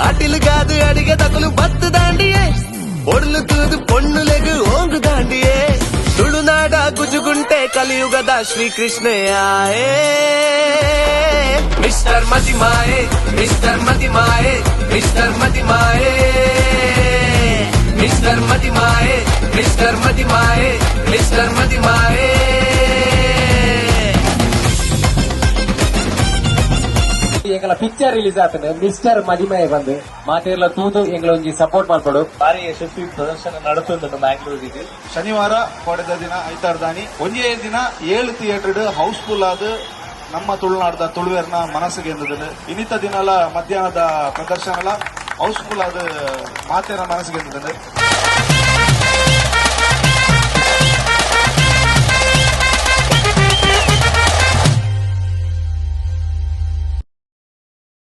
ಆಟಿಲು ಕಾದು ಅಡಿಗೆ ತಕಲು ಬತ್ತು ದಾಂಡಿಯೇ ಒಡ್ಲು ತೂದು ಪೊಣ್ಣುಲೆಗು ಹೋಗು ದಾಂಡಿಯೇ ತುಳುನಾಡ ಗುಜುಗುಂಟೆ ಕಲಿಯುಗದ ಶ್ರೀಕೃಷ್ಣಯಾಯೇ Mister Madimaye Mister Madimaye Mister Madimaye Mister Madimaye Mister Madimaye Mister Madimaye ಎಂಗಳ ಪಿಕ್ಚರ್ ರಿಲೀಸ್ ಆಗ್ತದೆ ಮಿಸ್ಟರ್ ಮದಿಮಯ ಬಂದು ಮಾತೆಲ್ಲ ತೂದು ಎಂಗಳ ಒಂಜಿ ಸಪೋರ್ಟ್ ಮಾಡ್ಕೊಡು ಭಾರಿ ಯಶಸ್ವಿ ಪ್ರದರ್ಶನ ನಡತುಂಡು ಮ್ಯಾಂಗ್ಳೂರಿಗೆ ಶನಿವಾರ ಕೊಡೆದ ದಿನ ಐತಾರ್ದಾನಿ ಒಂಜೇ ದಿನ 7 ಥಿಯೇಟರ್ ಹೌಸ್ಫುಲ್ ಆದ ನಮ್ಮ ತುಳುನಾಡದ ತುಳುವೇರ್ನ ಮನಸ್ಸಿಗೆ ಎಂದದ್ದು ಇನ್ನಿತ ದಿನ ಮಧ್ಯಾಹ್ನದ ಪ್ರದರ್ಶನ ಹೌಸ್ಫುಲ್ ಆದ ಮಾತೇರ ಮನಸ್ಸಿಗೆ ಎಂದದ್ದು